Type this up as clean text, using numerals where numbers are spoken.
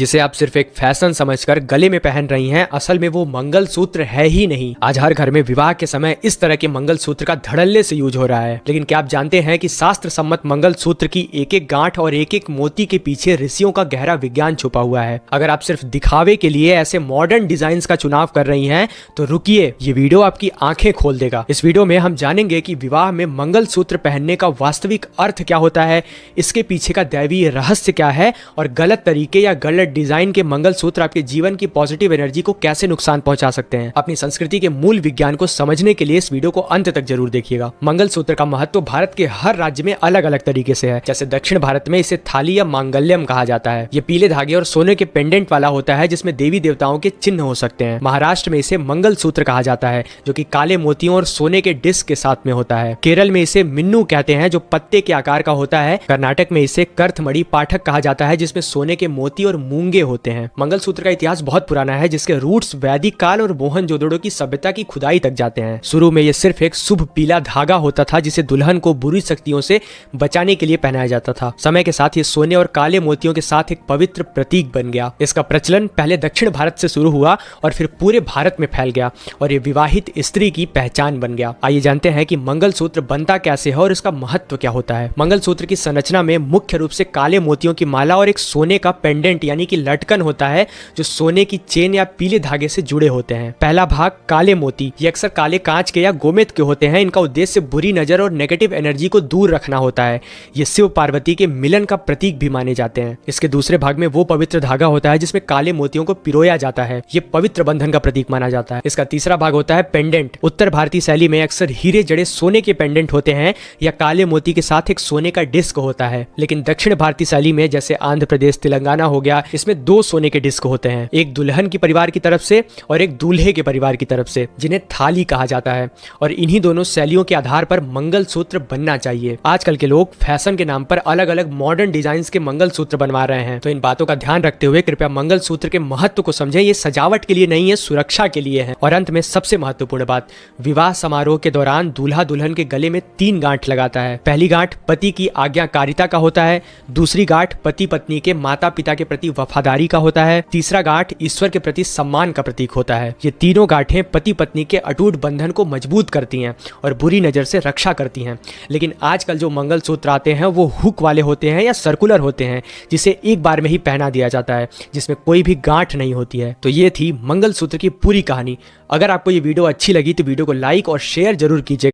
जिसे आप सिर्फ एक फैशन समझकर गले में पहन रही हैं, असल में वो मंगलसूत्र है ही नहीं। आज हर घर में विवाह के समय इस तरह के मंगलसूत्र का धड़ल्ले से यूज हो रहा है। लेकिन क्या आप जानते हैं कि शास्त्र सम्मत मंगलसूत्र की एक एक गांठ और एक एक मोती के पीछे ऋषियों का गहरा विज्ञान छुपा हुआ है। अगर आप सिर्फ दिखावे के लिए ऐसे मॉडर्न डिजाइन का चुनाव कर रही हैं, तो रुकिए, ये वीडियो आपकी आंखें खोल देगा। इस वीडियो में हम जानेंगे कि विवाह में मंगलसूत्र पहनने का वास्तविक अर्थ क्या होता है, इसके पीछे का दैवीय रहस्य क्या है और गलत तरीके या गलत डिजाइन के मंगलसूत्र आपके जीवन की पॉजिटिव एनर्जी को कैसे नुकसान पहुंचा सकते हैं। अपनी संस्कृति के मूल विज्ञान को समझने के लिए इस वीडियो को अंत तक जरूर देखिएगा। मंगलसूत्र का महत्व भारत के हर राज्य में अलग अलग तरीके से है। जैसे दक्षिण भारत में इसे थाली या मांगल्यम कहा जाता है। ये पीले धागे और सोने के पेंडेंट वाला होता है, जिसमें देवी देवताओं के चिन्ह हो सकते हैं। महाराष्ट्र में इसे मंगलसूत्र कहा जाता है, जो कि काले मोतियों और सोने के डिस्क के साथ में होता है। केरल में इसे मिन्नू कहते हैं, जो पत्ते के आकार का होता है। कर्नाटक में इसे कर्थमड़ी पाठक कहा जाता है, जिसमें सोने के मोती और मूंगे होते हैं। मंगलसूत्र का इतिहास बहुत पुराना है, जिसके रूट्स वैदिक काल और मोहनजोदड़ो की सभ्यता की खुदाई तक जाते हैं। शुरू में यह सिर्फ एक शुभ पीला धागा होता था, जिसे दुल्हन को बुरी शक्तियों से बचाने के लिए पहनाया जाता था। समय के साथ ये सोने और काले मोतियों के साथ एक पवित्र प्रतीक बन गया। इसका प्रचलन पहले दक्षिण भारत से शुरू हुआ और फिर पूरे भारत में फैल गया और ये विवाहित स्त्री की पहचान बन गया। आइए जानते हैं कि मंगलसूत्र बनता कैसे है और इसका महत्व क्या होता है। मंगलसूत्र की संरचना में मुख्य रूप से काले मोतियों की माला और एक सोने का पेंडेंट यानी कि लटकन होता है, जो सोने की चेन या पीले धागे से जुड़े होते हैं। पहला भाग काले मोती, ये अक्सर काले कांच के या गोमेद के होते हैं। इनका उद्देश्य बुरी नजर और नेगेटिव एनर्जी को दूर रखना होता है। ये शिव पार्वती के मिलन का प्रतीक भी माने जाते हैं। इसके दूसरे भाग में वो पवित्र धागा होता है जिसमें काले मोतियों को पिरोया जाता है। ये पवित्र बंधन का प्रतीक माना जाता है। इसका तीसरा भाग होता है पेंडेंट। उत्तर भारतीय शैली में अक्सर हीरे जड़े सोने के पेंडेंट होते हैं या काले मोती के साथ एक सोने का डिस्क होता है। लेकिन दक्षिण भारतीय शैली में, जैसे आंध्र प्रदेश, तेलंगाना हो गया, इसमें दो सोने के डिस्क होते हैं, एक दुल्हन की परिवार की तरफ से और एक दूल्हे के परिवार की तरफ से, जिन्हें थाली कहा जाता है। और इन्हीं दोनों शैलियों के आधार पर मंगलसूत्र बनना चाहिए। आजकल के लोग फैशन के नाम पर अलग अलग मॉडर्न डिजाइन के मंगलसूत्र बनवा रहे हैं, तो इन बातों का ध्यान रखते हुए कृपया मंगलसूत्र के महत्व को समझें। ये सजावट के लिए नहीं है, सुरक्षा के लिए है। और अंत में सबसे महत्वपूर्ण बात, विवाह समारोह के दौरान दूल्हा दुल्हन के गले में 3 गांठ लगाता है। पहली गांठ पति की आज्ञाकारिता का होता है, दूसरी गांठ पति पत्नी के माता पिता के प्रति वफादारी का होता है, तीसरा गांठ ईश्वर के प्रति सम्मान का प्रतीक होता है। ये तीनों गांठें पति पत्नी के अटूट बंधन को मजबूत करती हैं और बुरी नजर से रक्षा करती हैं। लेकिन आजकल जो मंगलसूत्र आते हैं वो हुक वाले होते हैं या सर्कुलर होते हैं, जिसे एक बार में ही पहना दिया जाता है, जिसमें कोई भी गांठ नहीं होती है। तो ये थी मंगलसूत्र की पूरी कहानी। अगर आपको ये वीडियो अच्छी लगी तो वीडियो को लाइक और शेयर जरूर कीजिए।